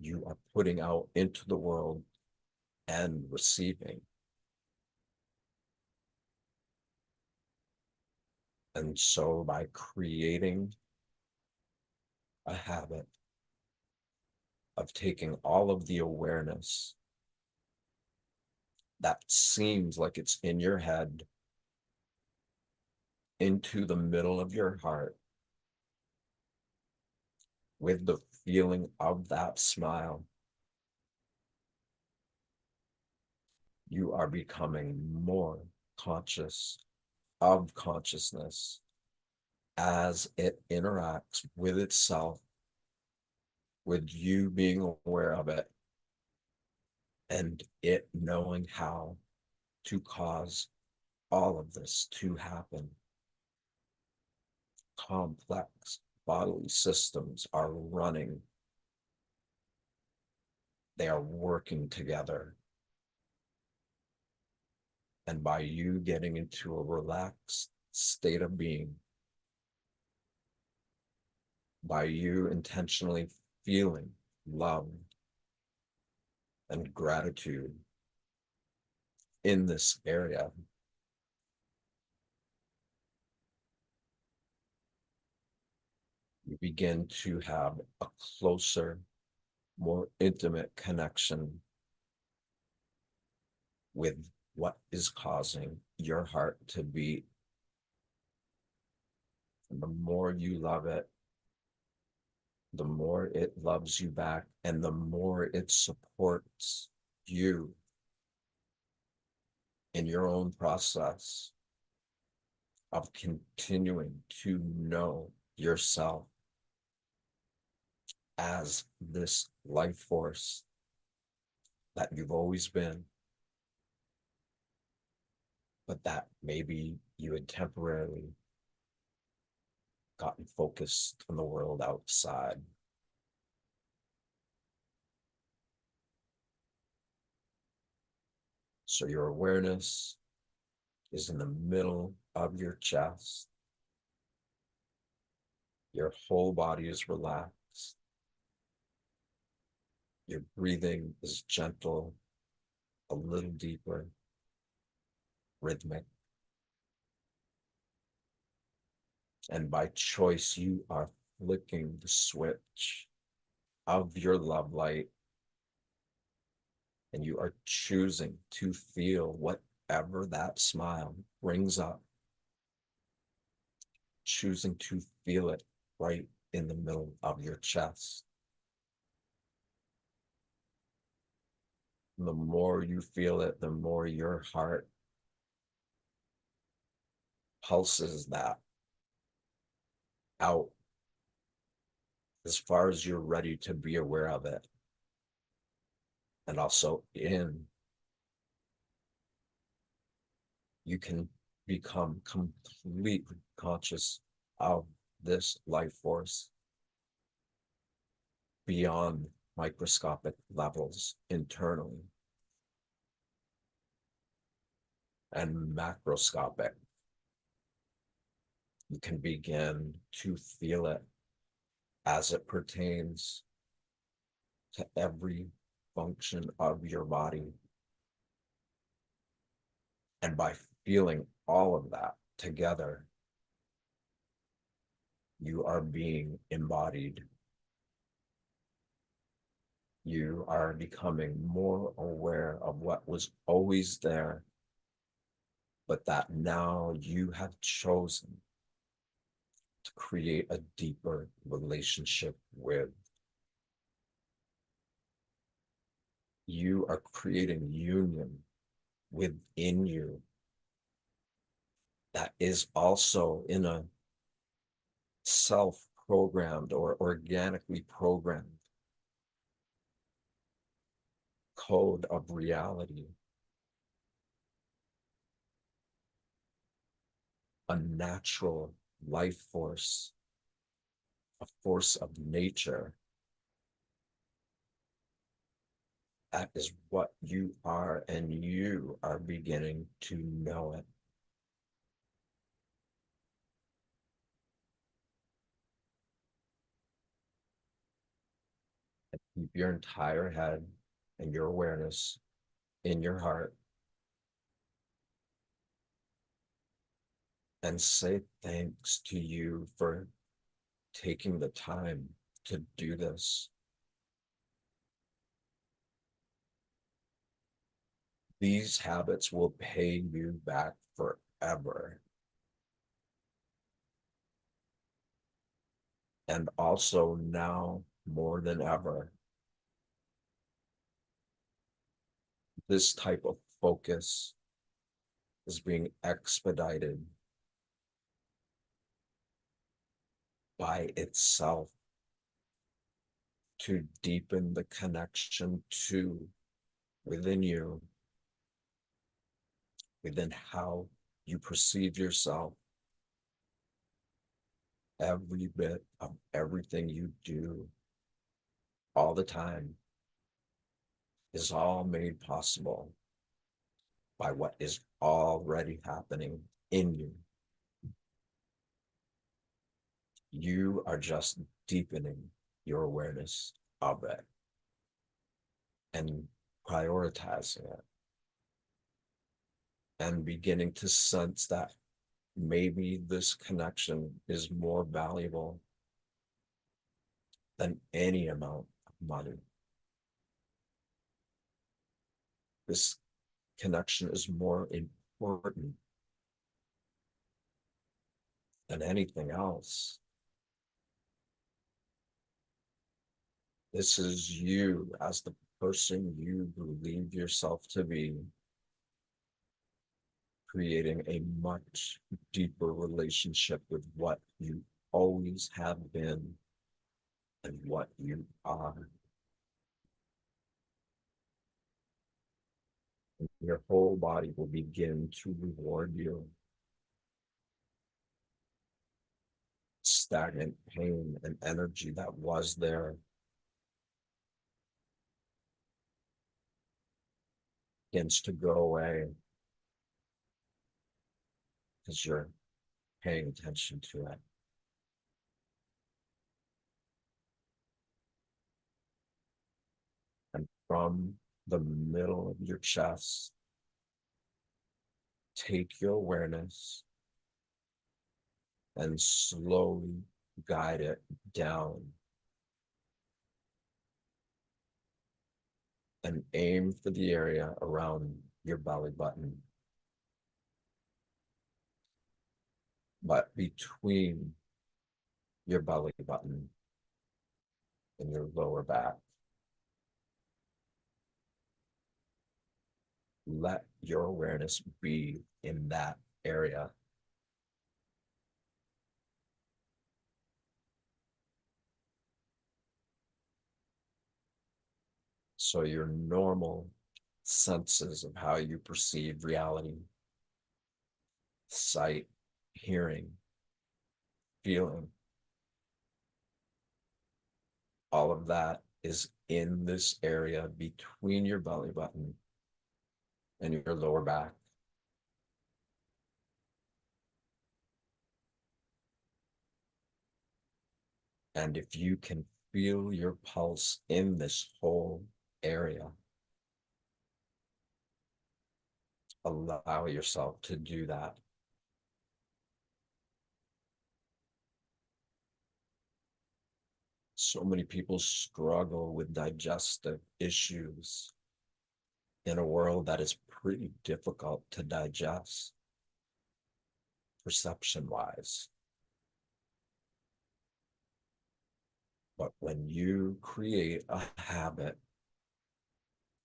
you are putting out into the world and receiving. And so by creating a habit of taking all of the awareness that seems like it's in your head into the middle of your heart with the feeling of that smile, you are becoming more conscious of consciousness as it interacts with itself, with you being aware of it, and it knowing how to cause all of this to happen. Complex bodily systems are running. They are working together. And by you getting into a relaxed state of being, by you intentionally feeling love and gratitude in this area, you begin to have a closer, more intimate connection with what is causing your heart to beat. And the more you love it, the more it loves you back and the more it supports you in your own process of continuing to know yourself as this life force that you've always been, but that maybe you had temporarily gotten focused on the world outside. So your awareness is in the middle of your chest. Your whole body is relaxed. Your breathing is gentle, a little deeper, rhythmic. And by choice, you are flicking the switch of your love light, and you are choosing to feel whatever that smile brings up, choosing to feel it right in the middle of your chest. The more you feel it, the more your heart pulses that out as far as you're ready to be aware of it. And also in, you can become completely conscious of this life force beyond microscopic levels internally and macroscopic. You can begin to feel it as it pertains to every function of your body. And by feeling all of that together, you are being embodied. You are becoming more aware of what was always there, but that now you have chosen to create a deeper relationship with. You are creating union within you that is also in a self-programmed or organically programmed code of reality, a natural life force, a force of nature. That is what you are, and you are beginning to know it. Keep your entire head and your awareness in your heart and say thanks to you for taking the time to do this. These habits will pay you back forever. And also now more than ever, this type of focus is being expedited by itself to deepen the connection to within you, within how you perceive yourself. Every bit of everything you do all the time is all made possible by what is already happening in you. You are just deepening your awareness of it and prioritizing it and beginning to sense that maybe this connection is more valuable than any amount of money. This connection is more important than anything else. This is you as the person you believe yourself to be, creating a much deeper relationship with what you always have been and what you are. And your whole body will begin to reward you. Stagnant pain and energy that was there begins to go away because you're paying attention to it. And from the middle of your chest, take your awareness and slowly guide it down and aim for the area around your belly button, but between your belly button and your lower back. Let your awareness be in that area. So your normal senses of how you perceive reality, sight, hearing, feeling, all of that is in this area between your belly button and your lower back. And if you can feel your pulse in this whole area, allow yourself to do that. So many people struggle with digestive issues in a world that is pretty difficult to digest, perception-wise. But when you create a habit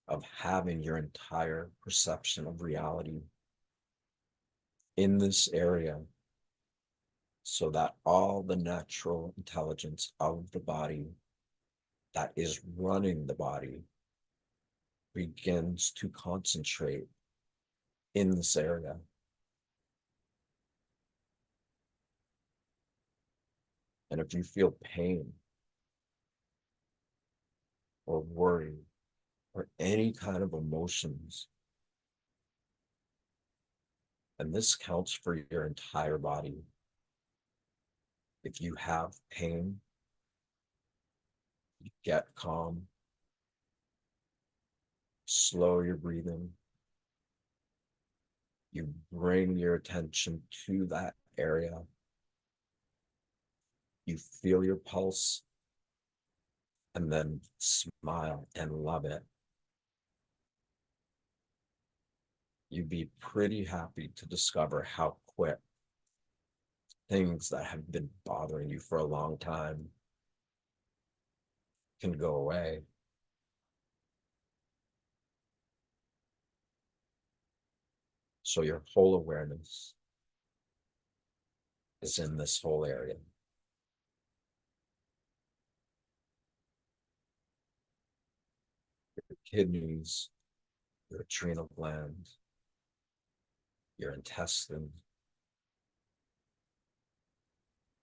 of having your entire perception of reality in this area, so that all the natural intelligence of the body that is running the body begins to concentrate in this area. And if you feel pain or worry or any kind of emotions, and this counts for your entire body, if you have pain, you get calm, slow your breathing, you bring your attention to that area, you feel your pulse, and then smile and love it. You'd be pretty happy to discover how quick things that have been bothering you for a long time can go away. So your whole awareness is in this whole area. Your kidneys, your adrenal gland, your intestine.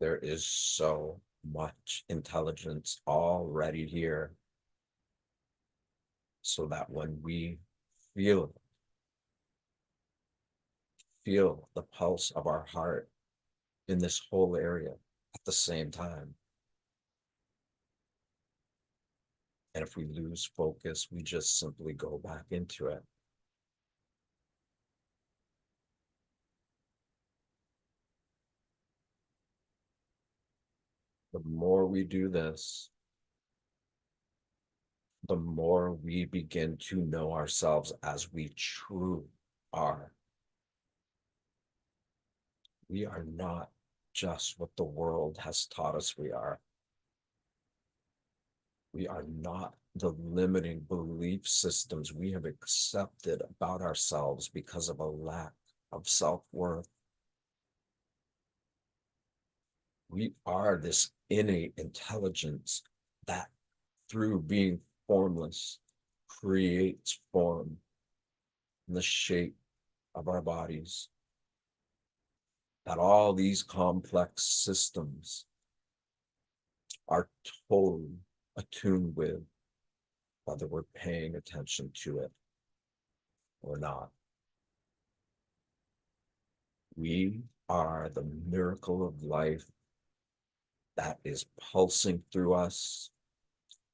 There is so much intelligence already here, so that when we feel the pulse of our heart in this whole area at the same time. And if we lose focus, we just simply go back into it. The more we do this, the more we begin to know ourselves as we truly are. We are not just what the world has taught us we are. We are not the limiting belief systems we have accepted about ourselves because of a lack of self-worth. We are this innate intelligence that, through being formless, creates form in the shape of our bodies. That all these complex systems are totally attuned with, whether we're paying attention to it or not. We are the miracle of life that is pulsing through us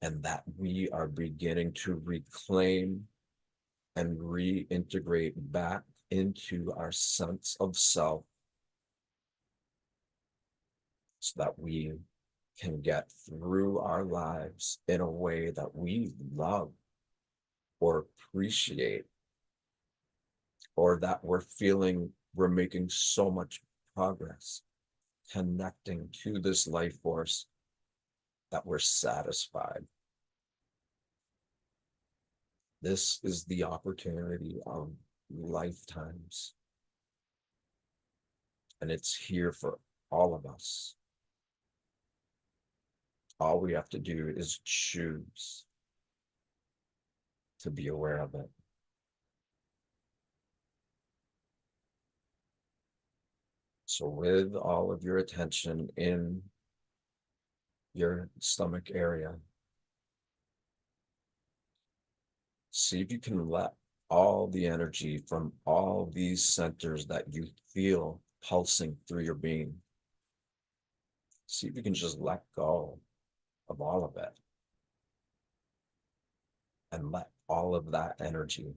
and that we are beginning to reclaim and reintegrate back into our sense of self so that we can get through our lives in a way that we love or appreciate, or that we're feeling we're making so much progress connecting to this life force that we're satisfied. This is the opportunity of lifetimes, and it's here for all of us. All we have to do is choose to be aware of it. So with all of your attention in your stomach area, see if you can let all the energy from all these centers that you feel pulsing through your being, see if you can just let go of all of it and let all of that energy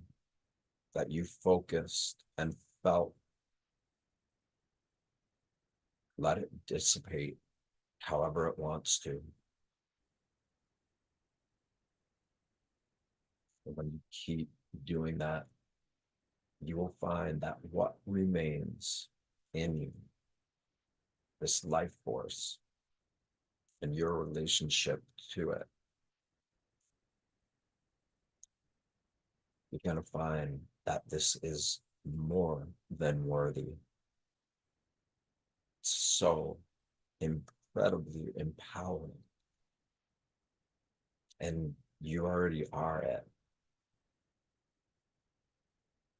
that you focused and felt, let it dissipate however it wants to. And when you keep doing that, you will find that what remains in you, this life force and your relationship to it, you're going to find that this is more than worthy. It's so incredibly empowering. And you already are it.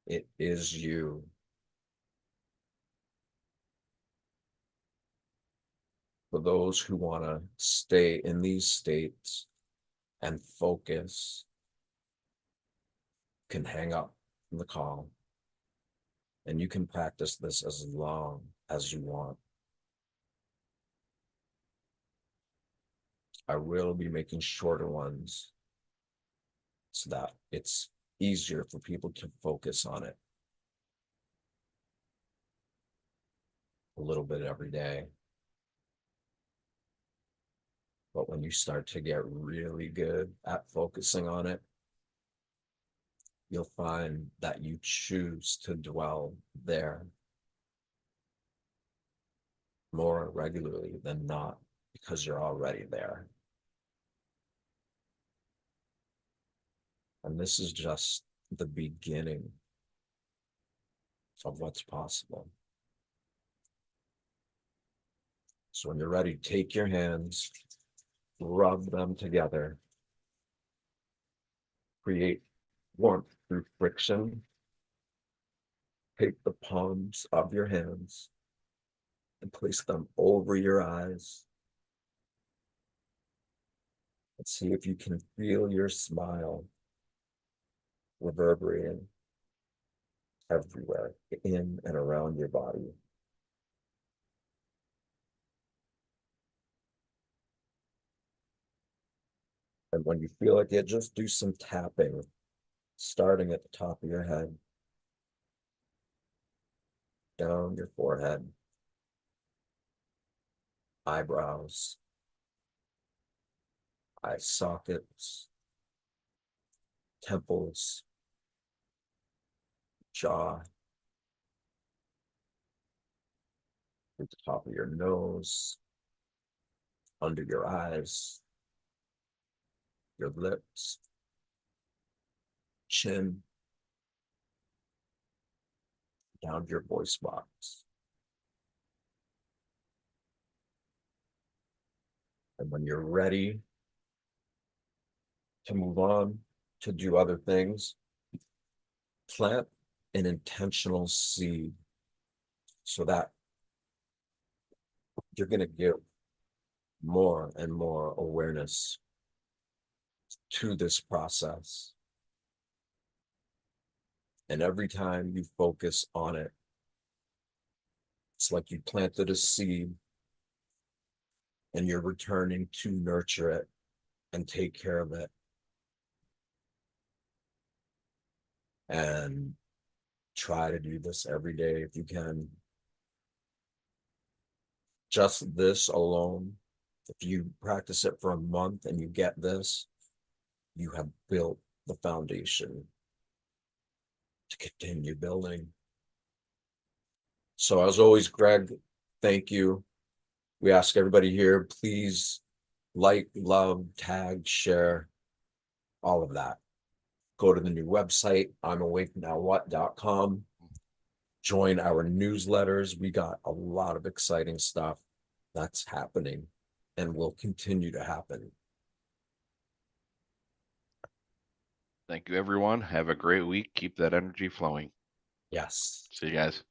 It is you. For those who want to stay in these states and focus, can hang up the call and you can practice this as long as you want. I will be making shorter ones so that it's easier for people to focus on it a little bit every day. But when you start to get really good at focusing on it, you'll find that you choose to dwell there more regularly than not because you're already there. And this is just the beginning of what's possible. So when you're ready, take your hands, rub them together, create warmth through friction. Take the palms of your hands and place them over your eyes. And see if you can feel your smile reverberating everywhere in and around your body. And when you feel like it, just do some tapping, starting at the top of your head, down your forehead, eyebrows, eye sockets, temples, jaw, at the top of your nose, under your eyes, your lips, chin, down to your voice box. And when you're ready to move on to do other things, plant an intentional seed so that you're going to give more and more awareness to this process. And every time you focus on it, it's like you planted a seed and you're returning to nurture it and take care of it. And try to do this every day if you can. Just this alone, if you practice it for a month and you get this, you have built the foundation to continue building. So as always, Greg, thank you. We ask everybody here, please like, love, tag, share, all of that. Go to the new website, I'mAwakeNowWhat.com. Join our newsletters. We got a lot of exciting stuff that's happening and will continue to happen. Thank you, everyone. Have a great week. Keep that energy flowing. Yes. See you guys.